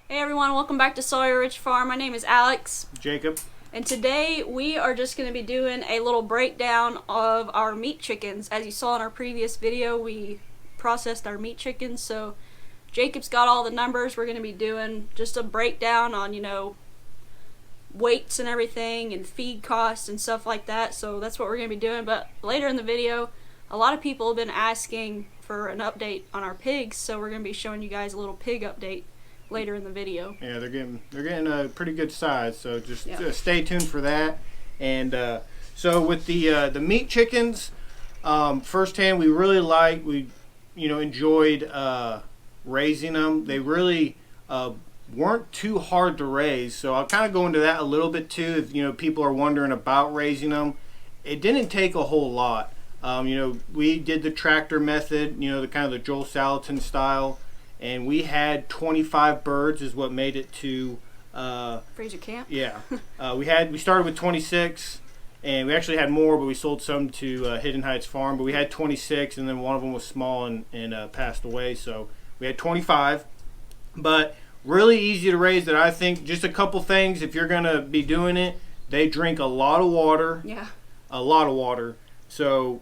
Hey everyone, welcome back to Sawyer Ridge Farm. My name is Alex. Jacob. And today we are just going to be doing a little breakdown of our meat chickens. As you saw in our previous video, we processed our meat chickens, so Jacob's got all the numbers. We're going to be doing just a breakdown on, weights and everything and feed costs and stuff like that. So that's what we're going to be doing. But later in the video, a lot of people have been asking for an update on our pigs, so we're going to be showing you guys a little pig update later in the video. Yeah, they're getting a pretty good size, so just stay tuned for that. And so with the meat chickens, firsthand, we really enjoyed raising them. They really weren't too hard to raise, so I'll kind of go into that a little bit too. If people are wondering about raising them, it didn't take a whole lot. We did the tractor method, the kind of the Joel Salatin style. And we had 25 birds is what made it to Fraser Camp. Yeah. We started with 26, and we actually had more, but we sold some to Hidden Heights Farm. But we had 26, and then one of them was small and passed away. So we had 25. But really easy to raise. That I think just a couple things. If you're gonna be doing it, they drink a lot of water. Yeah. A lot of water. So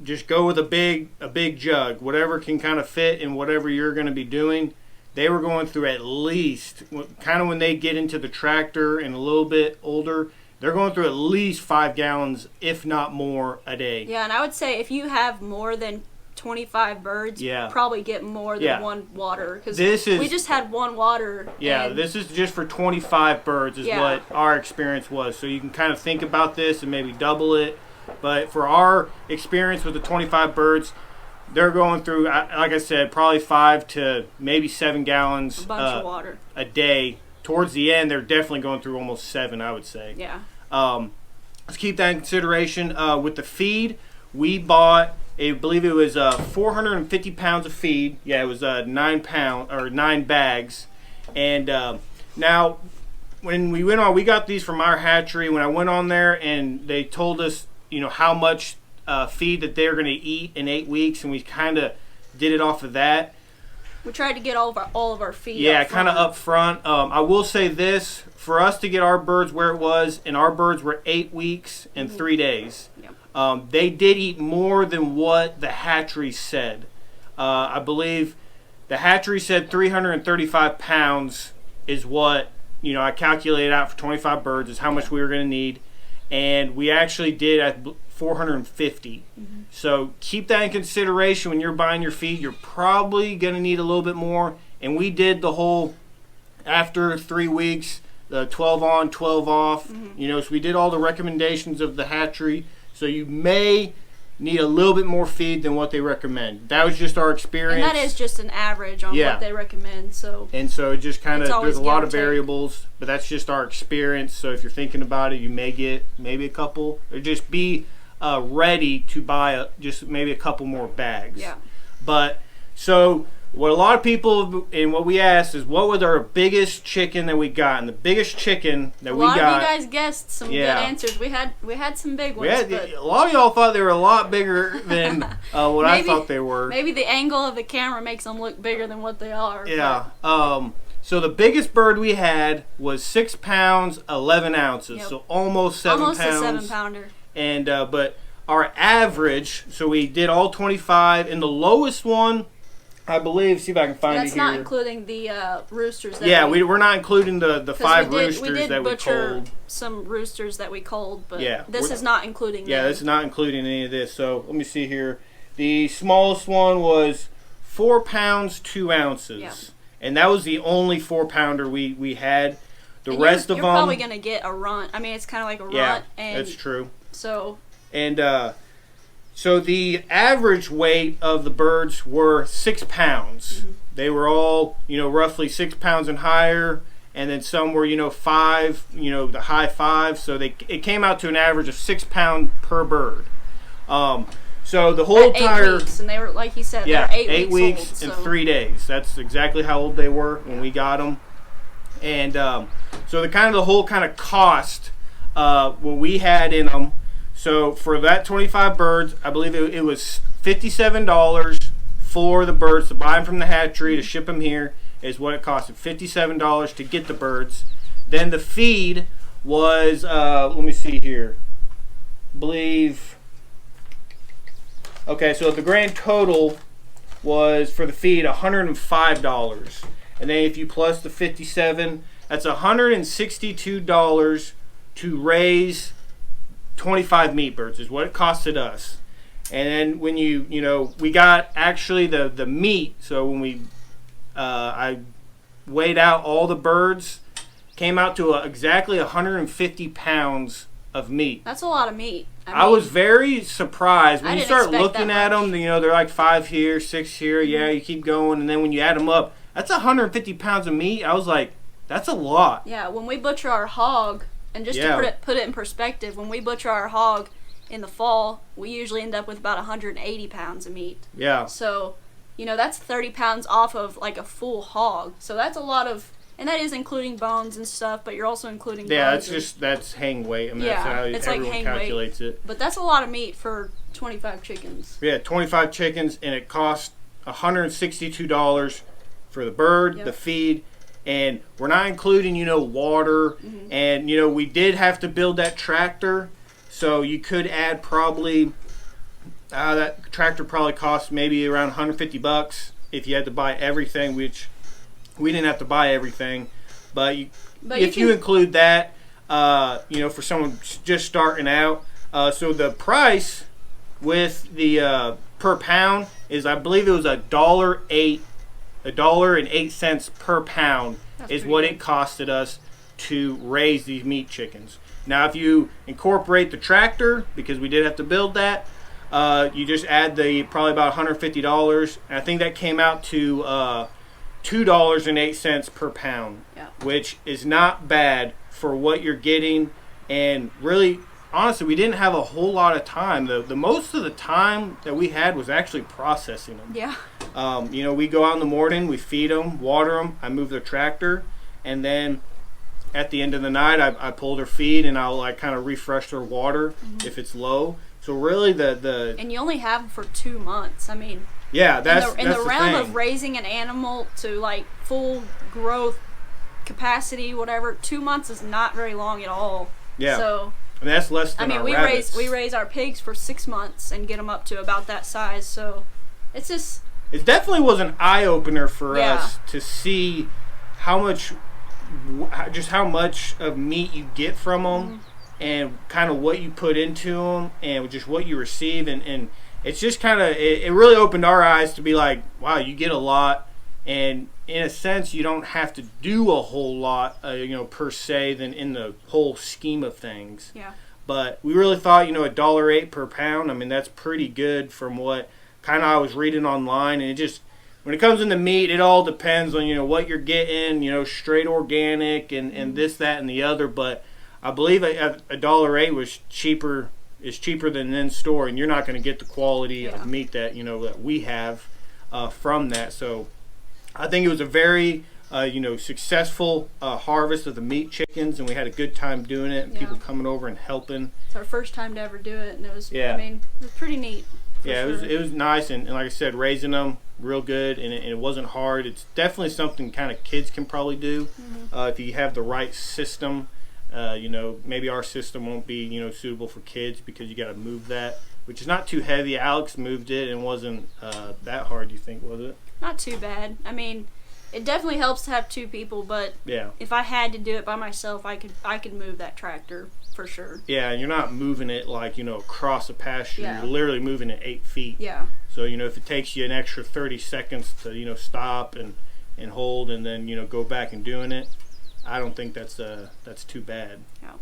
just go with a big jug, whatever can kind of fit in whatever you're going to be doing. They were going through at least, kind of when they get into the tractor and a little bit older, they're going through at least 5 gallons, if not more, a day. Yeah, and I would say if you have more than 25 birds, you probably get more than one water. Because we just had one water. Yeah, this is just for 25 birds is what our experience was. So you can kind of think about this and maybe double it. But for our experience with the 25 birds, they're going through, like I said, probably 5 to maybe 7 gallons a bunch of water a day. Towards the end, they're definitely going through almost 7, I would say. Yeah. Let's keep that in consideration. With the feed, we bought, I believe it was 450 pounds of feed. Yeah, it was 9 bags. And now, when we went on, we got these from our hatchery. When I went on there and they told us, how much feed that they're going to eat in 8 weeks, and we kind of did it off of that. We tried to get all of our feed. Yeah, kind of up front. I will say this: for us to get our birds where it was, and our birds were 8 weeks and 3 days. Yep. They did eat more than what the hatchery said. I believe the hatchery said 335 pounds is what I calculated out for 25 birds is how much we were going to need. And we actually did at 450. Mm-hmm. So keep that in consideration when you're buying your feed. You're probably going to need a little bit more. And we did the whole, after 3 weeks, the 12 on, 12 off. Mm-hmm. So we did all the recommendations of the hatchery. So you may need a little bit more feed than what they recommend. That was just our experience. And that is just an average on what they recommend. And so it just kind of, there's a lot of variables, but that's just our experience. So if you're thinking about it, you may get maybe a couple, or just be ready to buy just maybe a couple more bags. Yeah. But so what a lot of people, and what we asked is, what was our biggest chicken that we got? And the biggest chicken that we got. A lot of you guys guessed some good answers. We had some big ones. A lot of y'all thought they were a lot bigger than what I thought they were. Maybe the angle of the camera makes them look bigger than what they are. Yeah. So the biggest bird we had was 6 pounds 11 ounces. Yep. So almost 7 pounds. Almost a 7-pounder. And but our average, so we did all 25, and the lowest one, I believe, see if I can find it here. That's not including the roosters. We're not including the 5 roosters that we did butcher culled. Some roosters that we culled, but this is not including them. This is not including any of this. So let me see here. The smallest one was 4 pounds 2 ounces. Yeah. And that was the only 4-pounder we had. The rest of them... You're probably going to get a runt. I mean, it's kind of like a runt. Yeah, that's true. So... And so the average weight of the birds were 6 pounds. Mm-hmm. They were all, roughly 6 pounds and higher, and then some were, 5, the high 5. So it came out to an average of 6 pounds per bird. So the whole entire 8 weeks, and they were, like he said, yeah, they're 8 weeks old, and 3 days. That's exactly how old they were when we got them. And so the whole cost what we had in them. So for that 25 birds, I believe it was $57 for the birds to buy them from the hatchery to ship them here, is what it costed, $57 to get the birds. Then the feed was, let me see here, believe, okay, so the grand total was for the feed $105. And then if you plus the 57, that's $162 to raise 25 meat birds is what it costed us. And then when we got actually the meat. So when I weighed out all the birds, came out to exactly 150 pounds of meat. That's a lot of meat. I was very surprised when you start looking at much. them. They're like 5 here, 6 here. Yeah, you keep going, and then when you add them up, that's 150 pounds of meat. I was like, that's a lot. Yeah, when we butcher our hog, and just to put it in perspective, when we butcher our hog in the fall, we usually end up with about 180 pounds of meat. Yeah. So, that's 30 pounds off of like a full hog. So that's a lot of, and that is including bones and stuff, but you're also including bones. That's hang weight. I mean, yeah, that's how it's everyone like hang calculates weight. it. But that's a lot of meat for 25 chickens. Yeah, 25 chickens, and it cost $162 for the bird, the feed, and we're not including, water, and, we did have to build that tractor, so you could add probably, that tractor probably cost maybe around $150 if you had to buy everything, which we didn't have to buy everything, but if you include that, for someone just starting out, so the price with the per pound is, I believe it was $1.08 per pound. That's is what it costed us to raise these meat chickens. Now, if you incorporate the tractor, because we did have to build that, you just add probably about $150. And I think that came out to $2.08 per pound, which is not bad for what you're getting. And really, honestly, we didn't have a whole lot of time. The most of the time that we had was actually processing them. Yeah. We go out in the morning, we feed them, water them, I move the tractor, and then at the end of the night, I pull their feed and I'll kind of refresh their water if it's low. So really, and you only have them for 2 months. I mean, yeah, that's in the realm thing. Of raising an animal to like full growth capacity, whatever. 2 months is not very long at all. Yeah. So. I mean, that's less than our rabbits. we raise our pigs for 6 months and get them up to about that size. So it's just. It definitely was an eye opener for us to see how much of meat you get from them, and kind of what you put into them, and just what you receive, and it's just kind of it really opened our eyes to be like, wow, you get a lot, and in a sense, you don't have to do a whole lot, per se, than in the whole scheme of things. Yeah. But we really thought, $1.08 per pound. I mean, that's pretty good from what kind of I was reading online. And it just, when it comes into meat, it all depends on, what you're getting, straight organic and this, that, and the other. But I believe $1.08 was cheaper than in store, and you're not going to get the quality of meat that, that we have from that. So I think it was a very, successful harvest of the meat chickens, and we had a good time doing it, and people coming over and helping. It's our first time to ever do it, and it was, it was pretty neat. Yeah, sure. it was nice, and like I said, raising them real good, and it wasn't hard. It's definitely something kind of kids can probably do if you have the right system. Maybe our system won't be, suitable for kids because you got to move that, which is not too heavy. Alex moved it and wasn't that hard, you think, was it? Not too bad. I mean, it definitely helps to have 2 people, but if I had to do it by myself, I could move that tractor for sure. Yeah, and you're not moving it like, across a pasture. Yeah. You're literally moving it 8 feet. Yeah. So, if it takes you an extra 30 seconds to, stop and hold and then, go back and doing it, I don't think that's too bad. Yeah.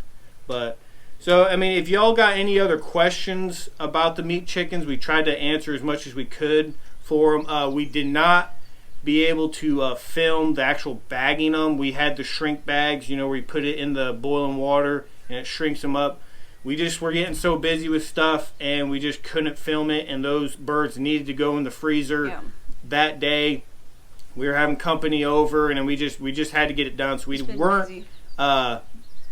But, so, I mean, if y'all got any other questions about the meat chickens, we tried to answer as much as we could for them. We did not be able to film the actual bagging them. We had the shrink bags, where you put it in the boiling water and it shrinks them up. We just were getting so busy with stuff, and we just couldn't film it, and those birds needed to go in the freezer that day. We were having company over, and then we just had to get it done, so we weren't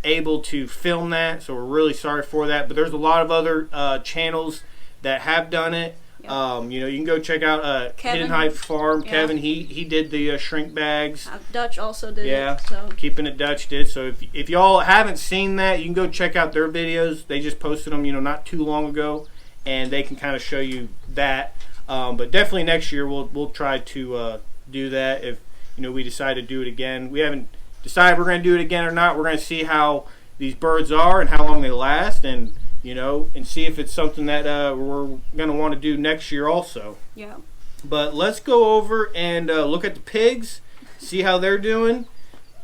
able to film that, so we're really sorry for that. But there's a lot of other channels that have done it. Yep. You know, you can go check out Kevin. Hidden Hive Farm. Yeah. Kevin, he did the shrink bags. Dutch also did Yeah, it. So. Keeping It Dutch did. So if y'all haven't seen that, you can go check out their videos. They just posted them, you know, not too long ago, and they can kind of show you that. But definitely next year we'll try to do that if, you know, we decide to do it again. We haven't decided we're going to do it again or not. We're going to see how these birds are and how long they last, and you know, and see if it's something that we're going to want to do next year also. Yeah. But let's go over and look at the pigs, see how they're doing.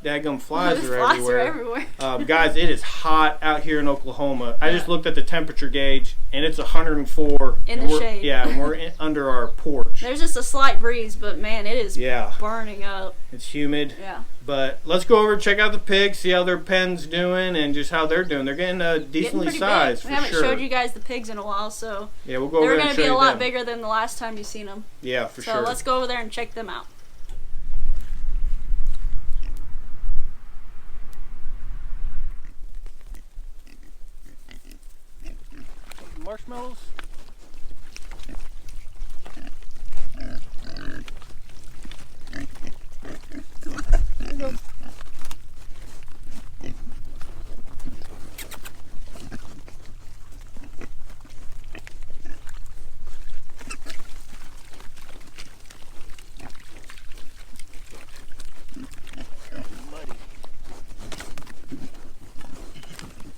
Daggum flies are everywhere. Guys, it is hot out here in Oklahoma. I just looked at the temperature gauge, and it's 104. In the shade. Yeah, and we're under our porch. There's just a slight breeze, but man, it is burning up. It's humid. Yeah. But let's go over and check out the pigs, see how their pen's doing, and just how they're doing. They're getting decently sized, for sure. We haven't showed you guys the pigs in a while, so yeah, we'll go over and show you them. They're going to be a lot bigger than the last time you've seen them. Yeah, for sure. So let's go over there and check them out. Marshmallows? There you go.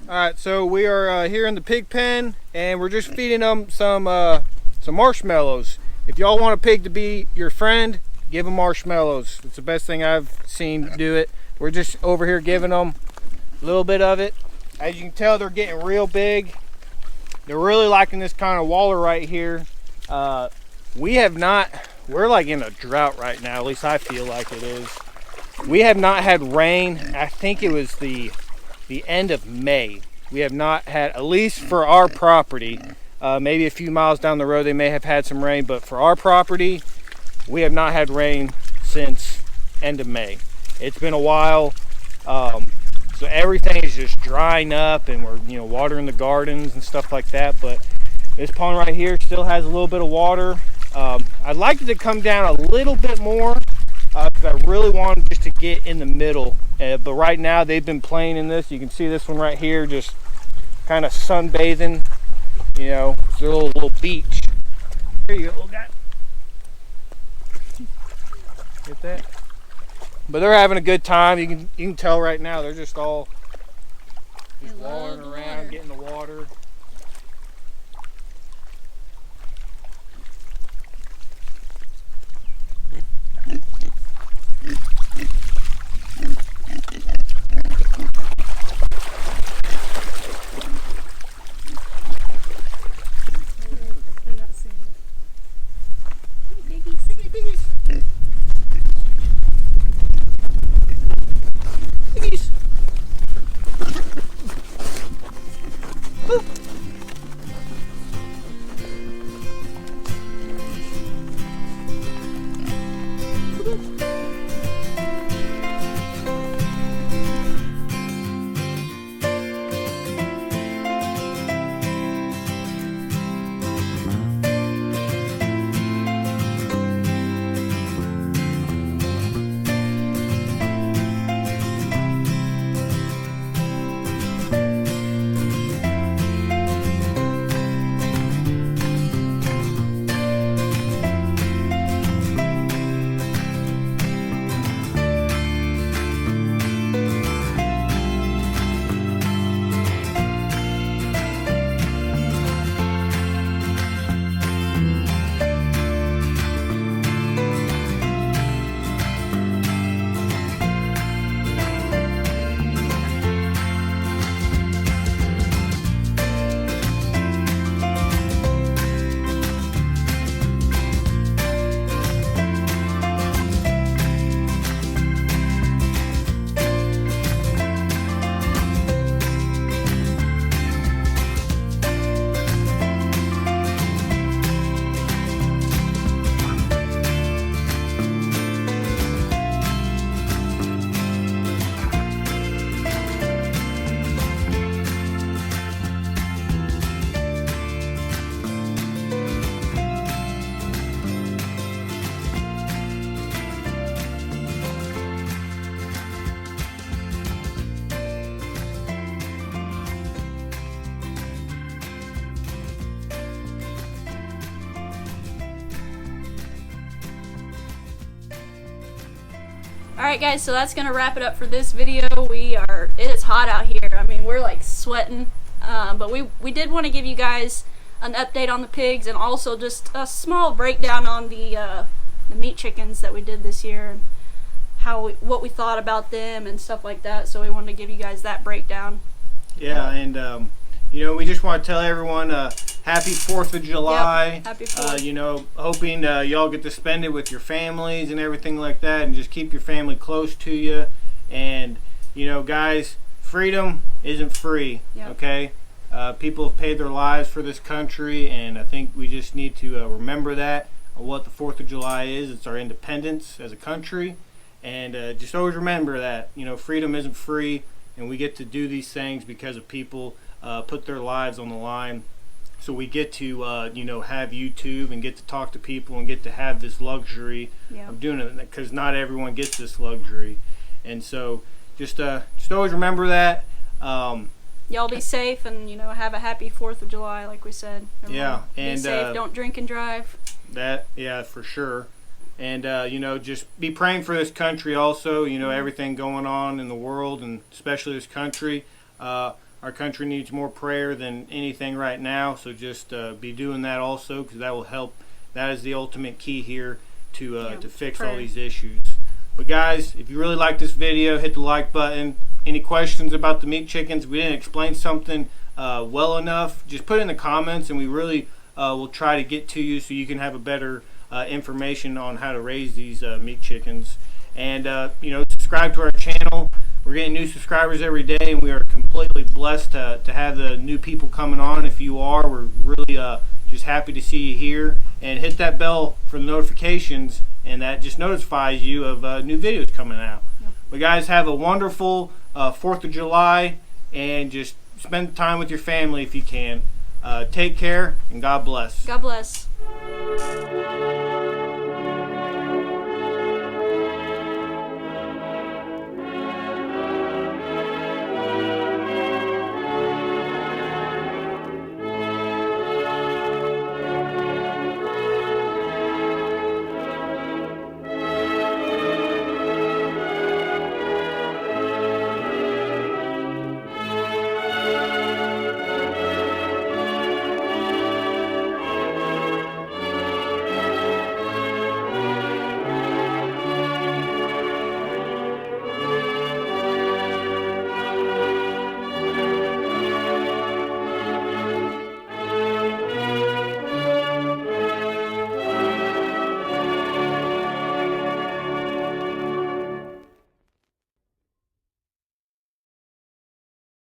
Alright, so we are here in the pig pen, and we're just feeding them some marshmallows. If y'all want a pig to be your friend, give them marshmallows. It's the best thing I've seen do it. We're just over here giving them a little bit of it. As you can tell, they're getting real big. They're really liking this kind of waller right here. We're like in a drought right now, at least I feel like it is. We have not had rain. I think it was the end of May. We have not had, at least for our property, maybe a few miles down the road they may have had some rain, but for our property we have not had rain since end of May. It's been a while, so everything is just drying up, and we're, you know, watering the gardens and stuff like that. But this pond right here still has a little bit of water. I'd like it to come down a little bit more, because I really want them just to get in the middle. But right now they've been playing in this. You can see this one right here just kind of sunbathing. You know, it's a little beach. There you go, little guy. Get that? But they're having a good time. You can tell right now they're just all just wandering around, getting the water. Woo. Alright guys, so that's going to wrap it up for this video. It is hot out here. I mean, we're like sweating. But we did want to give you guys an update on the pigs and also just a small breakdown on the meat chickens that we did this year and what we thought about them and stuff like that. So we wanted to give you guys that breakdown. Yeah, and you know, we just want to tell everyone happy 4th of July. Yep, happy 4th. You know, hoping y'all get to spend it with your families and everything like that, and just keep your family close to you. And you know, guys, freedom isn't free. Yep. Okay, people have paid their lives for this country, and I think we just need to remember that what the 4th of July is. It's our independence as a country, and just always remember that, you know, freedom isn't free, and we get to do these things because of people put their lives on the line. So we get to you know, have YouTube and get to talk to people and get to have this luxury of doing it, because not everyone gets this luxury. And so just always remember that. Y'all be safe, and you know, have a happy 4th of July, like we said. Everyone, yeah, and be safe. Don't drink and drive. Yeah, for sure. And you know, just be praying for this country also. You know, everything going on in the world, and especially this country. Our country needs more prayer than anything right now. So just be doing that also, because that will help. That is the ultimate key here to fix all these issues. But guys, if you really like this video, hit the like button. Any questions about the meat chickens? We didn't explain something well enough, just put it in the comments, and we really will try to get to you so you can have a better information on how to raise these meat chickens. And you know, subscribe to our channel. We're getting new subscribers every day, and we are completely blessed to have the new people coming on. If you are, we're really just happy to see you here. And hit that bell for the notifications, and that just notifies you of new videos coming out. Yep. But guys, have a wonderful 4th of July, and just spend time with your family if you can. Take care, and God bless. God bless.